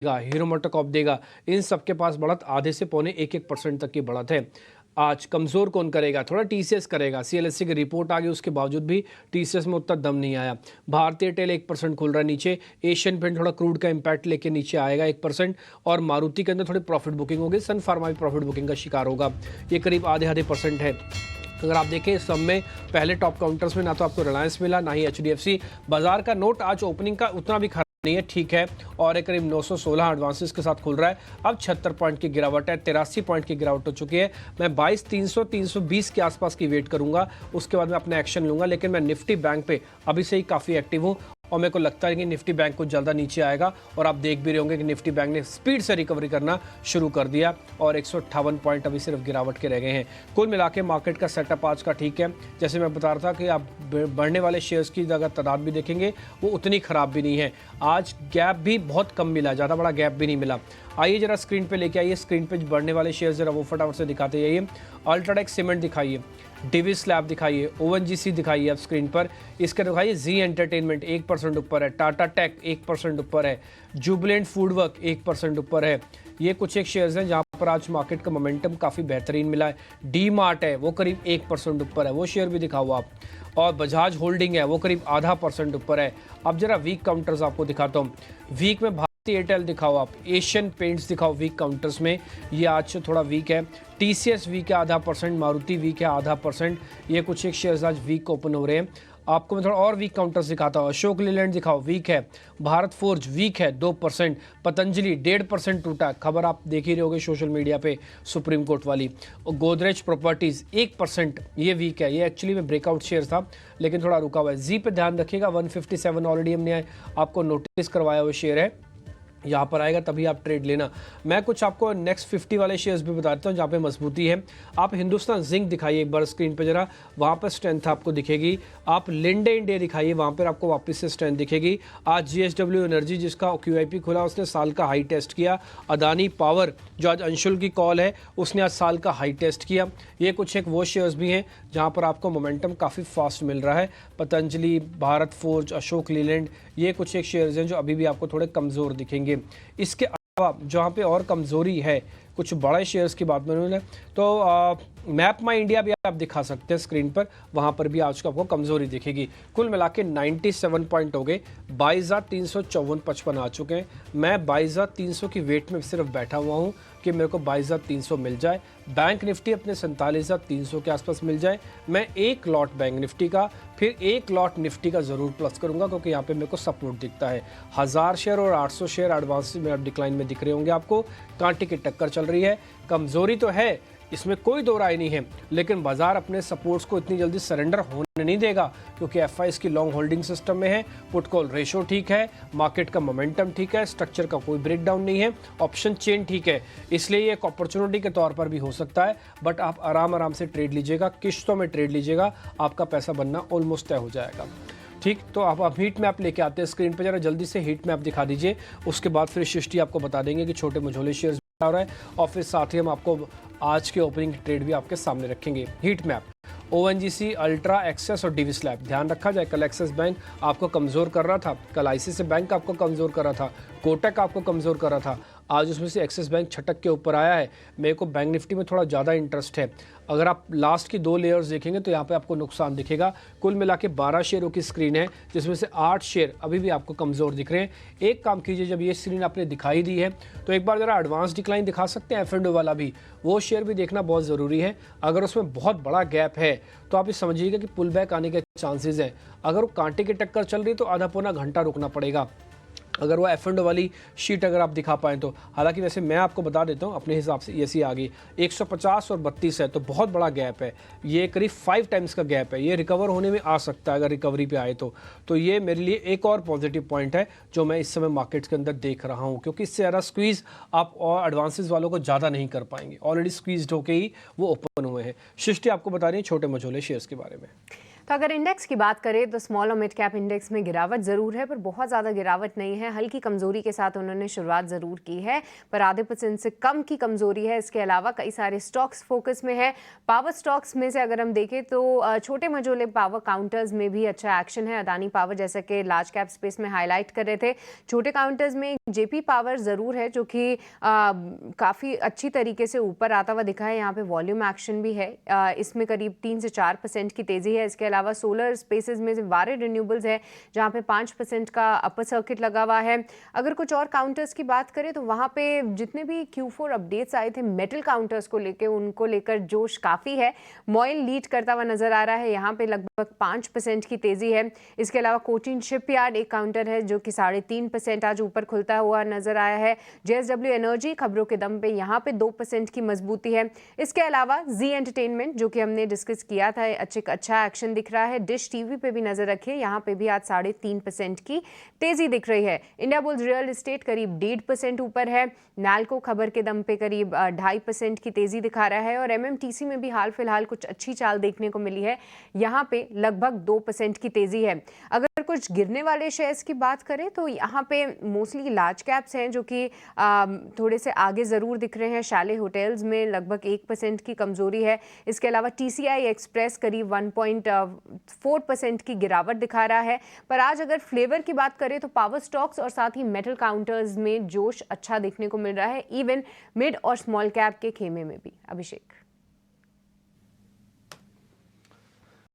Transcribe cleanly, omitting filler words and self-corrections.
Hero MotoCorp देगा, इन सब के पास बढ़त आधे से पौने 1% तक की बढ़त है। आज कमज़ोर कौन करेगा? थोड़ा टीसीएस करेगा। सीएलएससी की रिपोर्ट आ गई, उसके बावजूद भी टीसीएस में उतना दम नहीं आया। भारतीय एयरटेल 1% खुल रहा है नीचे। एशियन पेंट थोड़ा क्रूड का इम्पैक्ट लेके नीचे आएगा 1%। और मारुति के अंदर थोड़ी प्रॉफिट बुकिंग होगी। सन फार्मा भी प्रॉफिट बुकिंग का शिकार होगा, ये करीब आधे % है। अगर आप देखें इस सब में पहले टॉप काउंटर्स में ना तो आपको रिलायंस मिला, ना ही एचडीएफसी। बाजार का नोट आज ओपनिंग का उतना भी खराब नहीं है, ठीक है, और एक करीब 916 एडवांसेस के साथ खुल रहा है। अब 76 पॉइंट की गिरावट है, 83 पॉइंट की गिरावट हो चुकी है। मैं 22,300 320 के आसपास की वेट करूंगा, उसके बाद मैं अपना एक्शन लूंगा। लेकिन मैं निफ्टी बैंक पे अभी से ही काफ़ी एक्टिव हूँ और मेरे को लगता है कि निफ्टी बैंक कुछ ज़्यादा नीचे आएगा। और आप देख भी रहे होंगे कि निफ्टी बैंक ने स्पीड से रिकवरी करना शुरू कर दिया और 158 पॉइंट अभी सिर्फ गिरावट के रह गए हैं। कुल मिला के मार्केट का सेटअप आज का ठीक है। जैसे मैं बता रहा था कि आप बढ़ने वाले शेयर्स की अगर तादाद भी देखेंगे वो उतनी ख़राब भी नहीं है। आज गैप भी बहुत कम मिला, ज़्यादा बड़ा गैप भी नहीं मिला। आइए जरा स्क्रीन पे लेके आइए, स्क्रीन पे बढ़ने वाले शेयर जरा वो फटाफट से दिखाते जाइए। अल्ट्राटेक सीमेंट दिखाइए, डिविस लैब दिखाइए, ओएनजीसी दिखाइए आप स्क्रीन पर। इसके दिखाइए जी एंटरटेनमेंट 1% ऊपर है, टाटा टेक 1% ऊपर है, जुबिलेंट फूडवर्क 1% ऊपर है। ये कुछ एक शेयर्स हैं जहां पर आज मार्केट का मोमेंटम काफ़ी बेहतरीन मिला है। डी मार्ट है वो करीब 1% ऊपर है, वो शेयर भी दिखाओ आप। और बजाज होल्डिंग है वो करीब ½ % ऊपर है। अब जरा वीक काउंटर्स आपको दिखाता हूँ। वीक में भारतीय एयरटेल दिखाओ आप, एशियन पेंट्स दिखाओ वीक काउंटर्स में, ये आज से थोड़ा वीक है। टीसीएस वीक है ½ %, मारुति वीक है ½ %। ये कुछ एक शेयर्स आज वीक ओपन हो रहे हैं। आपको मैं थोड़ा और वीक काउंटर्स दिखाता हूँ। अशोक लीलैंड दिखाओ, वीक है। भारत फोर्ज वीक है 2%। पतंजलि 1.5% टूटा, खबर आप देख ही रहे होगे सोशल मीडिया पे, सुप्रीम कोर्ट वाली। और गोदरेज प्रॉपर्टीज 1%, ये वीक है। ये एक्चुअली में ब्रेकआउट शेयर था लेकिन थोड़ा रुका हुआ है। जी पे ध्यान रखिएगा, 157 ऑलरेडी हमने आपको नोटिस करवाया हुआ शेयर है, यहाँ पर आएगा तभी आप ट्रेड लेना। मैं कुछ आपको नेक्स्ट 50 वाले शेयर्स भी बताता हूँ जहाँ पे मजबूती है। आप हिंदुस्तान जिंक दिखाइए एक बार स्क्रीन पे जरा, वहाँ पर स्ट्रेंथ आपको दिखेगी। आप लिंडे इंडिया दिखाइए, वहाँ पर आपको वापस से स्ट्रेंथ दिखेगी। आज जीएसडब्ल्यू एनर्जी जिसका क्यूआईपी खुला उसने साल का हाई टेस्ट किया। अदानी पावर जो आज अंशुल की कॉल है उसने आज साल का हाई टेस्ट किया। ये कुछ एक वो शेयर्स भी हैं जहाँ पर आपको मोमेंटम काफ़ी फास्ट मिल रहा है। पतंजलि, भारत फोर्ज, अशोक लीलैंड, ये कुछ एक शेयर्स हैं जो अभी भी आपको थोड़े कमज़ोर दिखेंगे। इसके अलावा जहाँ पे और कमज़ोरी है, कुछ बड़े शेयर्स की बात मैंने तो मैप माई इंडिया भी आप दिखा सकते हैं स्क्रीन पर, वहाँ पर भी आज को आपको कमज़ोरी दिखेगी। कुल मिला के 97 पॉइंट हो गए, 22,354.55 आ चुके हैं। मैं 22,300 की वेट में सिर्फ बैठा हुआ हूँ कि मेरे को 22,300 मिल जाए। बैंक निफ्टी अपने 47,300 के आसपास मिल जाए। मैं एक लॉट बैंक निफ्टी का, फिर एक लॉट निफ्टी का ज़रूर प्लस करूंगा क्योंकि यहाँ पे मेरे को सपोर्ट दिखता है। 1000 शेयर और 800 शेयर एडवांस में डिक्लाइन में दिख रहे होंगे आपको। कांटे की टक्कर चल रही है, कमज़ोरी तो है, इसमें कोई दो राय नहीं है, लेकिन बाजार अपने सपोर्ट्स को इतनी जल्दी सरेंडर होने नहीं देगा क्योंकि एफआईएस की लॉन्ग होल्डिंग सिस्टम में है। पुट कॉल रेशो ठीक है, मार्केट का मोमेंटम ठीक है, स्ट्रक्चर का कोई ब्रेकडाउन नहीं है, ऑप्शन चेन ठीक है। इसलिए ये एक अपॉर्चुनिटी के तौर पर भी हो सकता है, बट आप आराम से ट्रेड लीजिएगा, किश्तों में ट्रेड लीजिएगा, आपका पैसा बनना ऑलमोस्ट तय हो जाएगा। ठीक, तो आप हीट मैप लेके आते हैं स्क्रीन पर, जरा जल्दी से हीट मैप दिखा दीजिए। उसके बाद फिर सृष्टि आपको बता देंगे कि छोटे मझोले शेयर्स आ रहा है और फिर साथ ही हम आपको आज के ओपनिंग ट्रेड भी आपके सामने रखेंगे। Heat map ONGC, Ultra, access और डिविस लैब। ध्यान रखा जाए, कल एक्सेस बैंक आपको कमज़ोर कर रहा था, कल आईसीआईसीआई बैंक आपको कमज़ोर कर रहा था, कोटक आपको कमज़ोर कर रहा था, आज उसमें से एक्सिस बैंक छटक के ऊपर आया है। मेरे को बैंक निफ्टी में थोड़ा ज़्यादा इंटरेस्ट है। अगर आप लास्ट की 2 लेयर्स देखेंगे तो यहाँ पे आपको नुकसान दिखेगा। कुल मिला के 12 शेयरों की स्क्रीन है जिसमें से 8 शेयर अभी भी आपको कमज़ोर दिख रहे हैं। एक काम कीजिए, जब ये स्क्रीन आपने दिखाई दी है तो एक बार ज़रा एडवांस डिक्लाइन दिखा सकते हैं, F&O वाला भी, वो शेयर भी देखना बहुत ज़रूरी है। अगर उसमें बहुत बड़ा गैप है तो आप ये समझिएगा कि पुल बैक आने के चांसेस हैं। अगर वो कांटे की टक्कर चल रही तो आधा पौना घंटा रुकना पड़ेगा अगर वो F&O वाली शीट अगर आप दिखा पाएँ तो। हालांकि वैसे मैं आपको बता देता हूँ अपने हिसाब से ऐसी आ गई 150 और 32 है तो बहुत बड़ा गैप है, ये करीब 5 टाइम्स का गैप है। ये रिकवर होने में आ सकता है अगर रिकवरी पे आए तो ये मेरे लिए एक और पॉजिटिव पॉइंट है जो मैं इस समय मार्केट्स के अंदर देख रहा हूँ, क्योंकि इससे ज़्यादा स्क्वीज़ आप और एडवांसेस वालों को ज़्यादा नहीं कर पाएंगे, ऑलरेडी स्क्वीज्ड होके ही वो ओपन हुए हैं। सृष्टि आपको बता रही है छोटे मझोले शेयर्स के बारे में। तो अगर इंडेक्स की बात करें तो स्मॉल और मिड कैप इंडेक्स में गिरावट जरूर है, पर बहुत ज़्यादा गिरावट नहीं है। हल्की कमजोरी के साथ उन्होंने शुरुआत ज़रूर की है, पर आधे % से कम की कमजोरी है। इसके अलावा कई सारे स्टॉक्स फोकस में है। पावर स्टॉक्स में से अगर हम देखें तो छोटे मझोले पावर काउंटर्स में भी अच्छा एक्शन है। अदानी पावर जैसे कि लार्ज कैप स्पेस में हाईलाइट कर रहे थे। छोटे काउंटर्स में जेपी पावर ज़रूर है जो कि काफ़ी अच्छी तरीके से ऊपर आता हुआ दिखा है। यहाँ पे वॉल्यूम एक्शन भी है। इसमें करीब 3 से 4% की तेज़ी है। इसके अलावा सोलर स्पेसेस में से वारे रिन्यूएबल्स है जहाँ पे 5% का अपर सर्किट लगा हुआ है। अगर कुछ और काउंटर्स की बात करें तो वहाँ पे जितने भी Q4 अपडेट्स आए थे मेटल काउंटर्स को लेकर, उनको लेकर जोश काफ़ी है। मॉयल लीड करता हुआ नजर आ रहा है, यहाँ पे लगभग 5% की तेज़ी है। इसके अलावा कोचिन शिपयार्ड एक काउंटर है जो कि 3.5% आज ऊपर खुलता हुआ नजर आया है। JSW एनर्जी खबरों के दम पे यहाँ पे 2% की मजबूती है। इसके अलावा जी एंटरटेनमेंट जो कि हमने डिस्कस किया था, अच्छा एक्शन दिख रहा है। डिश टीवी पे भी नजर रखिए, यहाँ पे भी आज 3.5% की तेजी दिख रही है। इंडिया बुल्स रियल एस्टेट करीब 1.5% ऊपर है। नाल्को खबर के दम पे करीब 2.5% की तेजी दिखा रहा है। और MMTC में भी हाल फिलहाल कुछ अच्छी चाल देखने को मिली है, यहाँ पे लगभग 2% की तेजी है। अगर कुछ गिरने वाले शेयर्स की बात करें तो यहाँ पे मोस्टली लार्ज कैप्स हैं जो कि थोड़े से आगे ज़रूर दिख रहे हैं। शैले होटल्स में लगभग 1% की कमजोरी है। इसके अलावा TCI एक्सप्रेस करीब 1.4% की गिरावट दिखा रहा है। पर आज अगर फ्लेवर की बात करें तो पावर स्टॉक्स और साथ ही मेटल काउंटर्स में जोश अच्छा देखने को मिल रहा है, इवन मिड और स्मॉल कैप के खेमे में भी। अभिषेक।